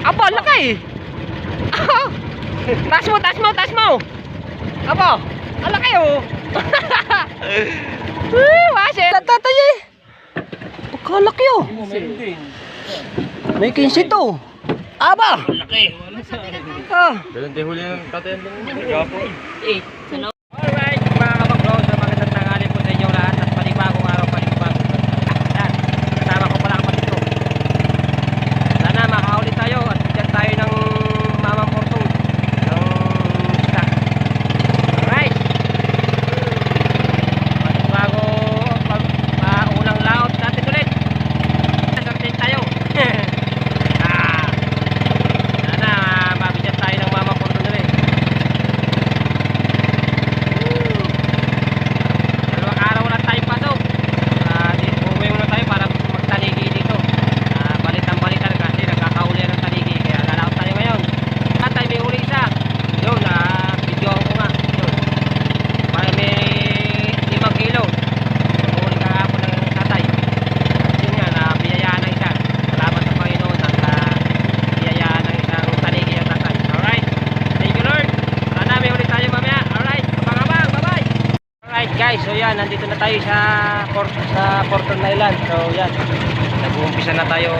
Aba, laki. Taas mo, taas mo, taas mo. Aba, laki oh. Wase. Tatay eh. Pagkalaki oh. May 15 to. Aba. Laki. Dalang di huli ng tatay ng Alright, mga kabaklo, sa magandang tanghali po sa inyo lahat at panibagong araw, panibagong yan, kasama ko pala kapatid ko. Sana makahuli tayo at bigyan tayo ng mamang portong ng isda. Alright, panibago unang laot natin ulit. Sartin tayo. Sana mabigyan tayo ng mamang portong ulit. Guys, so yan, nandito na tayo sa Porton Island. So yan, nag-uumpisa na tayo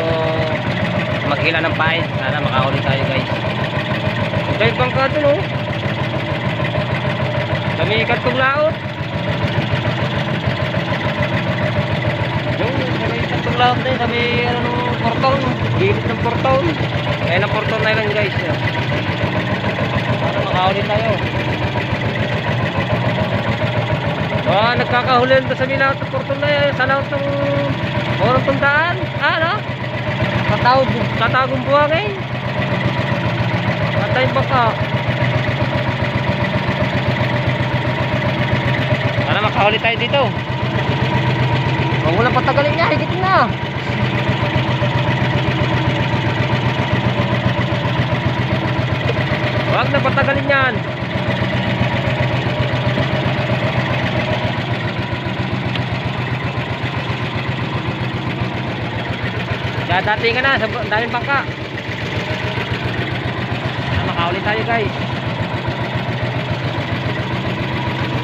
maghila ng pain. Sana makahuli tayo guys. Dahil bangka ito no, kami ikatong laot. Yung kami ikatong laot na yun, kami ano, Porton, gilid ng Porton. Kaya ng Porton Island guys. Sana makahuli tayo. Nagkakahulihan to sa milaot ng Porton na yan. Sa laot ng orong tundaan. Ano? Katagong buhangin. Patay baka. Para makahuli tayo dito. Huwag mo lang patagalin niya. Higit na. Huwag na patagalin yan. Dati ka na sa daming bangka. Makahuli tayo guys.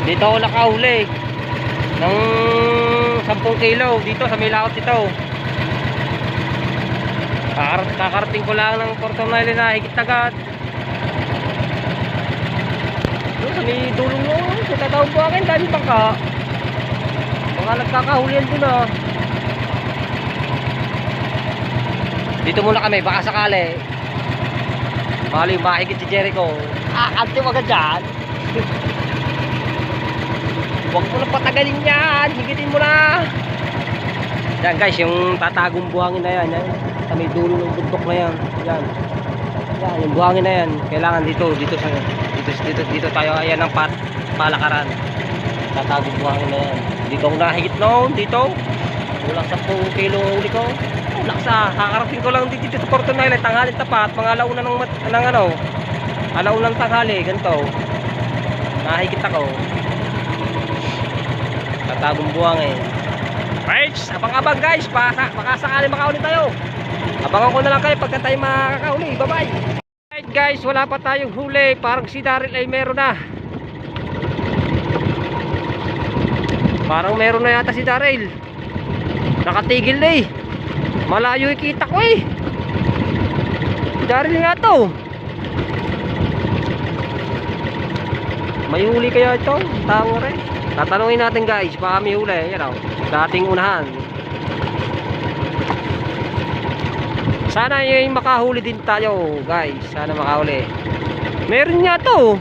Dito ako nakahuli ng 10 kilo dito sa may laot dito. Kakarating ko lang ng Porton Island na higit agad. Doon sa may dulong mo, sa tatawag ko akin daming bangka. Baka nagkakahulihan doon ah. Dito muna kami, baka sakali mali mahigit si Jericho. Ante wag dyan. Huwag mo na patagalin yan. Higitin mo na. Yan guys, yung tatagong buhangin na yan, yan. Sa may dulo ng bundok na yan. Yan. Yan, yung buhangin na yan. Kailangan dito tayo. Ayan ang palakaran. Tatagong buhangin na yan. Dito ako nakahigit noon. Dito. Kulang 10 kilo huli ko. Laksa, kakarating ko lang dito sa Porton Island, tanghali tapat, mga alauna ng ano, alaunang tanghali, ganito. Nahigit ako. Tatagong buwang eh. Right, abang-abang guys, baka sakali makahuli tayo. Abangan ko na lang kayo pagka tayo makakahuli. Bye-bye. Right guys, wala pa tayong huli. Parang si Daryl ay meron na. Parang meron na yata si Daryl. Nakatigil na eh. Malayo ikita ko eh. Daryl nga to. May huli kaya ito? Tango rin. Tatanungin natin guys, baka may huli. Yan o, dating unahan. Sana yung makahuli din tayo guys. Sana makahuli. Meron nga to.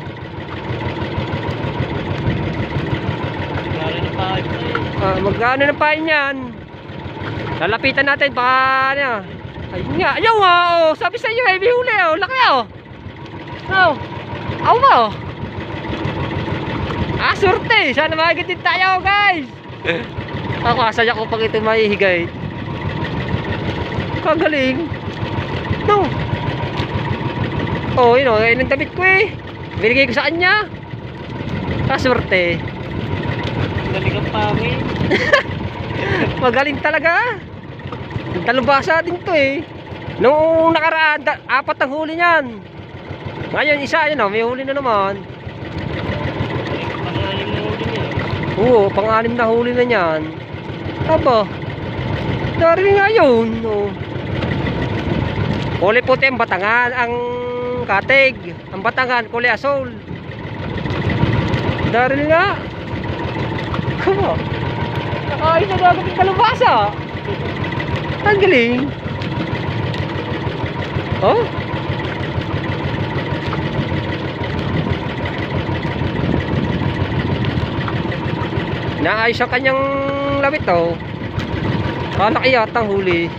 Magkano na pain yan? Lalapitan natin baka ano. Ayun nga, ayaw nga oh. Sabi sa inyo may huli oh. Laki oh. Oh. Aw ba oh. Surte. Sana mahigit din tayo guys. Ako asaya ko pag ito mahihigay. Kagaling. No. Oh, yun oh. Ayun ang damit ko eh. Binigay ko sa kanya. Surte. Galing ang pangin. Magaling talaga. Talubasa din to eh. Nung nakaraan, 4 ang huli niyan. Ngayon, isa, yun may huli na naman. Pangalim na huli niya. Oo, pang-anim na huli na niyan. Aba, dari nga yun. Oh. Kulay puti ang batangan, ang katig. Ang batangan, kulay asol. Dari nga. Kama. Nakaayos na dagat yung kalabasa. Ang galing. Oh? Naayos ang kanyang lawit oh. Malaki yata ang huli.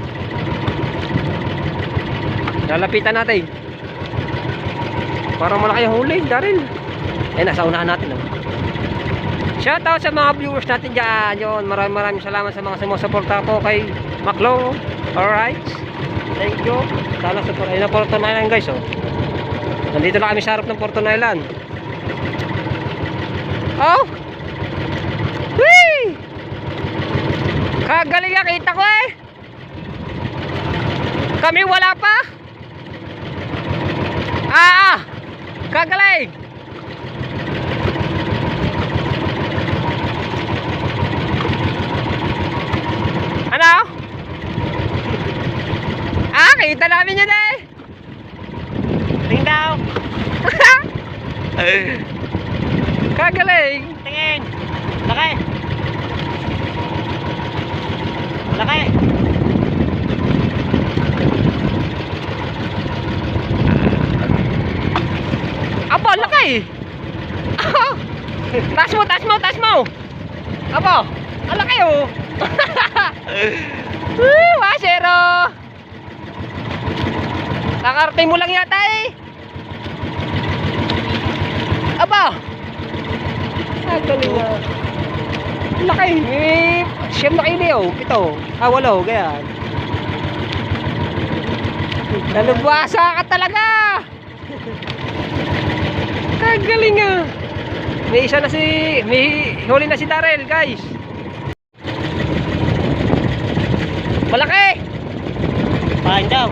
Lalapitan natin. Parang malaki ang huli, Daryl. Eh, nasa unahan natin oh. Shoutout sa mga viewers natin dyan. Yun, maraming salamat sa mga sumusuporta po kay Maclo. Alright. Thank you. Sana support. Ayun na Porto Island guys oh. Nandito na kami sa harap ng Porto Island. Oh! Whee! Kagaling kita ko eh. Kami wala pa. Kagaling. Ano? Kita namin yun eh. Tingin daw. Kagaling. Tingin. Laki. Laki. Aba, laki. Taas mo, taas mo, taas mo. Aba, ang laki oh. Wasero. Nakarating mo lang yata eh. Aba. Galing ah. Laki. Siyam na kayo oh. 7. 8. Ganyan. Nalubwasa ka talaga. Kagaling ah. May isa na may huli na si Daryl guys. Malaki. Pain daw.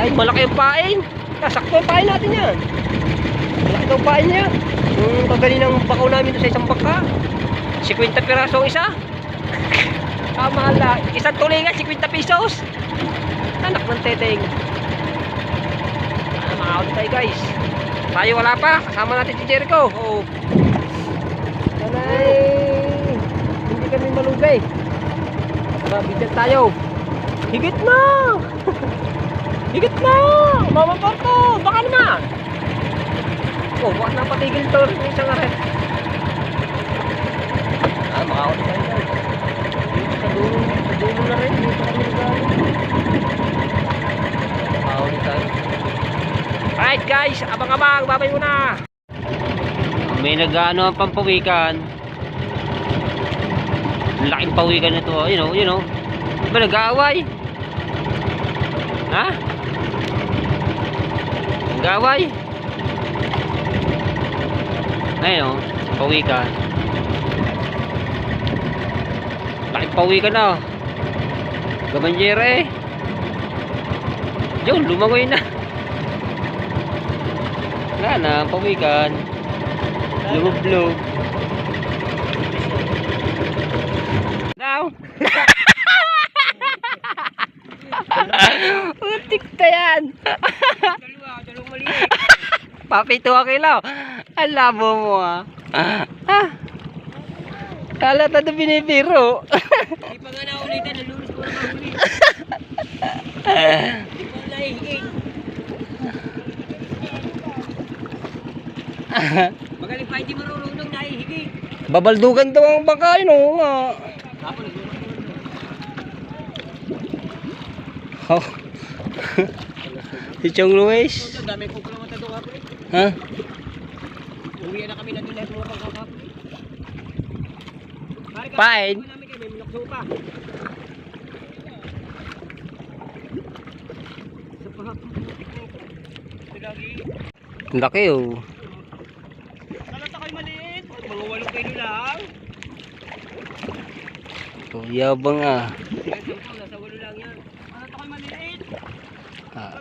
Ay, malaki yung pain. Sakto yung pain natin yan. Malaki daw pain niya. Yung kagaling ng bakaw namin doon sa isang baka. 50 piraso ang isa. Mahal na. Isang tulingan, 50 pesos. Anak ng teteng. Makakaulit tayo guys. Tayo wala pa. Kasama natin si Jericho. Oo. Sanay. Hindi kami malugay. Mabigyan tayo. Higit na. Higit na. Mama Porto. Baka naman. Oh, bakit na patigil to? Isang aret. Makakaulit tayo guys. Sa dulo na rin. Dito kami nagano. Makakaulit tayo. Alright guys, abang-abang, babay muna. May nag-ano ang pampawikan. Laking pawikan na to, you know. Diba nag-aaway? Ha? Nag-aaway? Ayun, pawikan. Laking pawikan na. Gamanjera eh. Yun, lumangoy na. Wala na, pawikan. Lumublob. Now. Utik na yan. Dalawang maliit. Papito ang kilo. Ang labo mo ah. Kala na binibiro. Hindi pa nga naulitan. Nalulis ko na maulit. Hindi pa nahihigit. Magaling pa hindi marunong nahihigit. Babaldugan daw ang baka yun o nga. Oh. Si Chong Luis. Dami ko lang matadong ako eh. Ha? Uwi na kami na doon lahat mga pagkakap. Pain. Namin kayo, may minokso pa. Ang laki oh. Kalata kayo maliit. Mga 8 kilo lang. Oh, yabang ah. Nasa 8 lang yan. Kalata kayo maliit. Ah.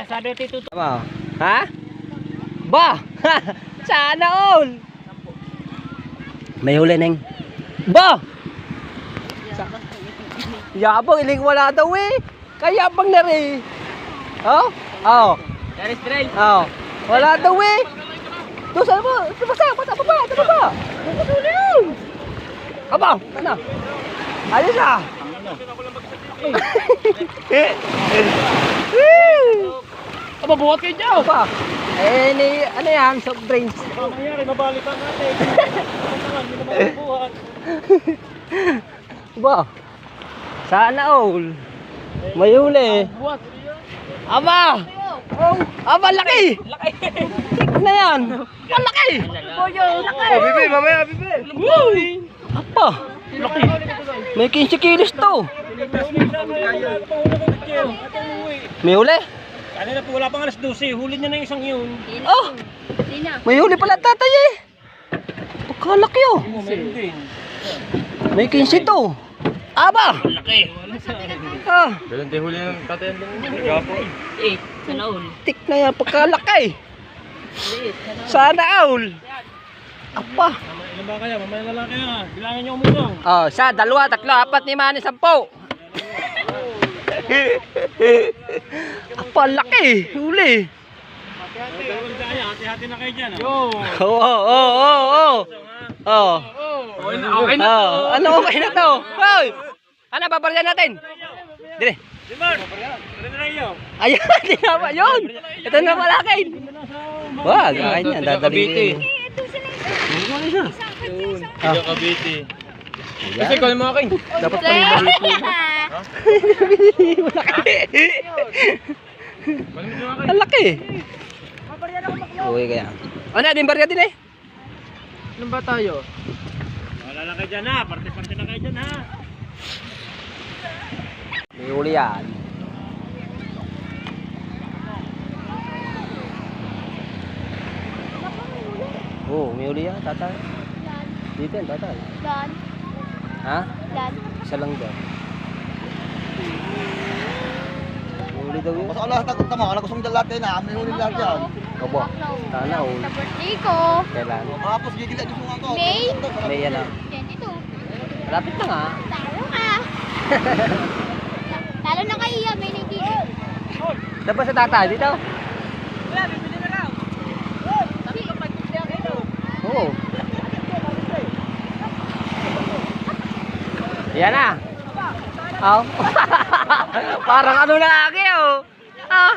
Sabi ko Tito. Tama. Ha? Ba! Sana all! May huli neng. Ba! Yabang, iling wala daw eh. Kaya bang na rin. Oh? Oh. Garis drill. Oh. Wala daw eh. Doon saan mo? Basta, baba. Aba, ano? Ayos ah. Aba, buhat kayo dyan. Aba. Eh, ano yan? Soft drinks. Ano nangyari? Mabalikan natin. Hindi naman buhat. Aba. Sana all. May huli. Buhat. Aba. Aba, laki. Laki. Tik na yan. Ang laki. Boyo, laki. Oh, bibi, mamaya, bibi. Apa. Laki. May 15 kilos to. May huli? Kanina po wala pang alas 12, huli niya na yung isang yun. Oh. May huli pala tatay eh. Pagkalaki oh. Meron din. May 15 to. Aba. Laki. Ah. Ganun din huli ng tatay ang Tik na yan. Pagkalaki. Sana all. Apa. Ilan ba kaya? Mamaya na lang kaya. Bilangin niyo umutong. Oh, 1, 2, 3, 4, 5, 10. Apa, laki. Huli. Hati-hati na kayo dyan. Yo. Oh. Okay na. Oh, ano okay na to? Hoy! Ano, babaryan natin? Dire. Limar. Pwede na iyo. Ayun, tinama yun. Ito na malakin. Wag, kain yan. Dadalhin ko yun. Ah. Ikaw kabiti. Kasi ikaw yung mga king. Dapat pa yung balik mo. Malaki. Ang laki. Uy, kaya. Ano, din barya din eh. Ilan ba tayo? Wala na kayo dyan ha. Parte-parte na kayo dyan ha. May huli yan. Oh, may huli yan, tatay. Dito yan, tatay. Dan. Ha? Dan. Isa lang daw. May huli daw yun. Basta Allah takot tama, wala kusong lahat na, may huli lahat yan. Kabo. Sana all. Sa birthday ko. Kailan? Tapos gigila din mga to. May? May yan ah. 22. Malapit na nga. Talo ka. Talo na kayo yan, may nagdi. Dapat sa tatay dito? Oo. Yan na. Oh. Parang ano lagi oh. Ah.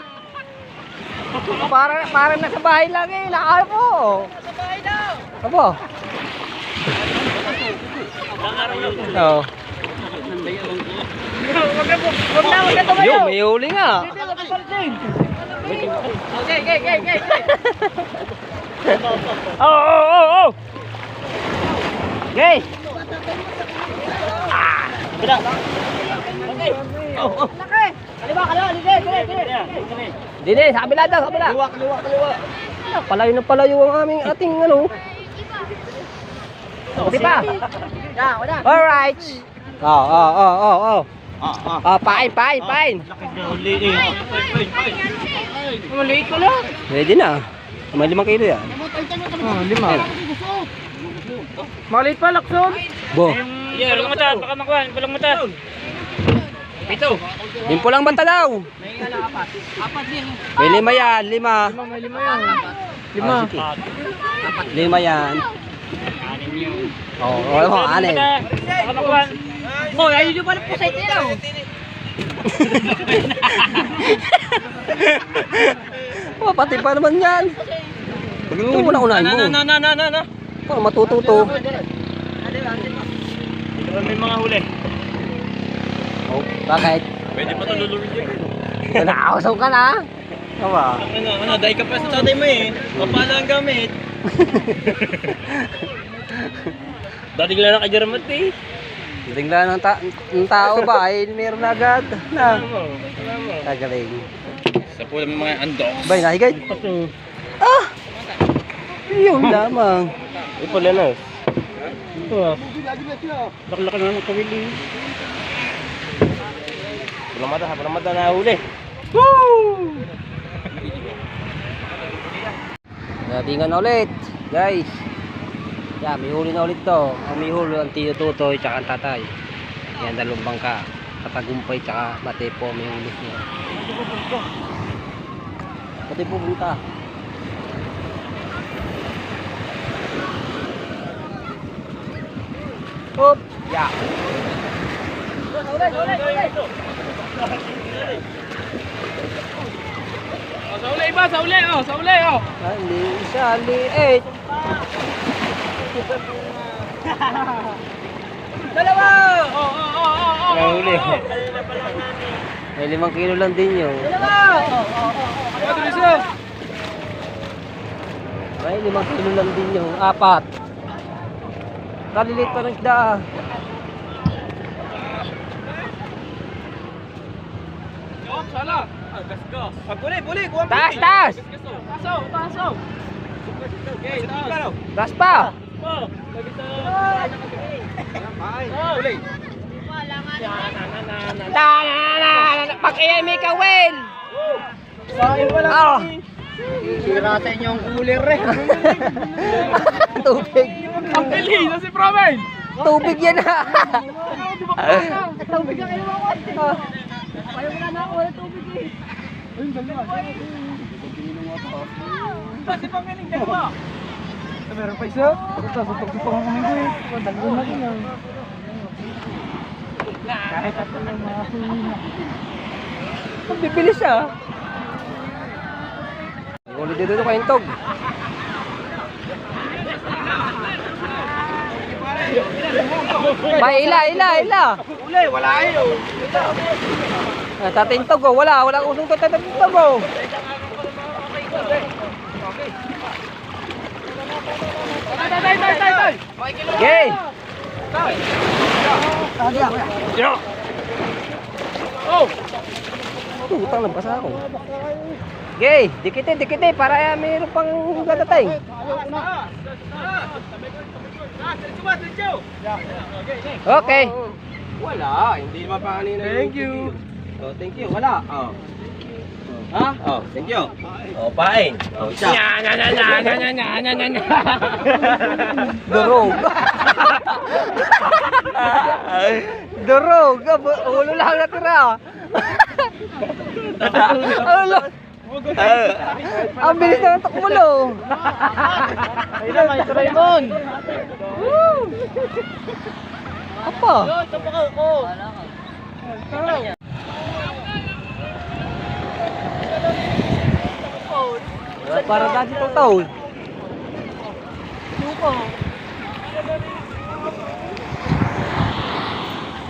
Parang nasa bahay lagi. Nakaya po. Nasa bahay daw. Abo. Oh. Wag na tumayo. Yo, may huli nga. Okay. Oh. Okay. Bila. Okay. Oh. Laki. Kaliwa. Sige. Dili, sa kabila daw, sa kabila. Kaliwa. Palayo na palayo ang aming ating ano. Di ba? Wala. Alright. Oh. Pain. Huli eh. Maliit ko lang. Ready na. May 5 kilo yan. Oh, 5. Maliit pa, lakson. Bo. Yeah, balang mata. Baka makuha. Balang mata. Ito. Limpo lang banta daw. Apat din. May 5 yan, 5. May 5 yan. 5 yan. Oh, wala mo, 6. Baka makuha. Oh, ayun yung pala po sa ito. Oh, pati pa naman yan. Ito mo na unahin mo. Na. Para matututo. Ito may mga huli. Oh, bakit? Pwede pa ito lulurin dyan. Nakakasaw ka na. Tama. Dahil ka pa sa tatay mo eh. Papala ang gamit. Dating lang na kajarmat eh. Tingnan ng tao ba ay meron na agad. Na. Kagaling. Sa pula may mga andok. Bay, nahigay. Ah! Yun lamang. Ipol yan ah. Oh, Bumili lagi na siya. laki-laki na ng kawili. Walang mata na huli. Natingan na ulit, guys. Yan, may huli na ulit to. Ang may huli ang Tio Tutoy tsaka ang tatay. Yan, dalawang bangka. Katagumpay tsaka Matepo may huli niya. Pati po bunta. Hop! Ya! Sa uli ba? Sa uli, oh. Sa uli, oh. Ali, isa, liit. Dalawa! Oh. Nahuli. May 5 kilo lang din yun. Patricio! May 5 kilo lang din yun. 4. Kalilit pa ng isda. Sala! Gasgas! Puli! Kuha Taas, taas! Taso! Okay, taas! Taas pa! Puli! Pag-iay may kawin! Sahin pala! Ah! Sira sa inyo ang cooler eh. Tubig! Ang pili! Na si Promen! Tubig yan ha! Tubig na kayo mga ayaw mo na ako, wala tubig eh. Ayun, dalawa. Kasi pang galing dalawa. Meron pa isa? Ito, supag-supag ang kaming ko eh. Dalawa na rin. Kahit at lang mga huli. Ang bibilis siya. Ulit dito kayong tog. May ila. Uli, wala kayo. Tatintog oh, wala usong to tatintog oh. Tay! Okay. Oh! Utang lang basa ako. Okay, dikite para mayroon pang gatatay. Okay. Wala, hindi naman pa kanina. Thank you. Oh, thank you. Wala. Oh. Ha? Oh, thank you. Oh, pain. Oh, isa. Durog. Durog. Ulo lang natira. Ulo. Ang bilis na ng takmulo. Ayun na, Maestro Raymond. Apa? Para dati tong taon.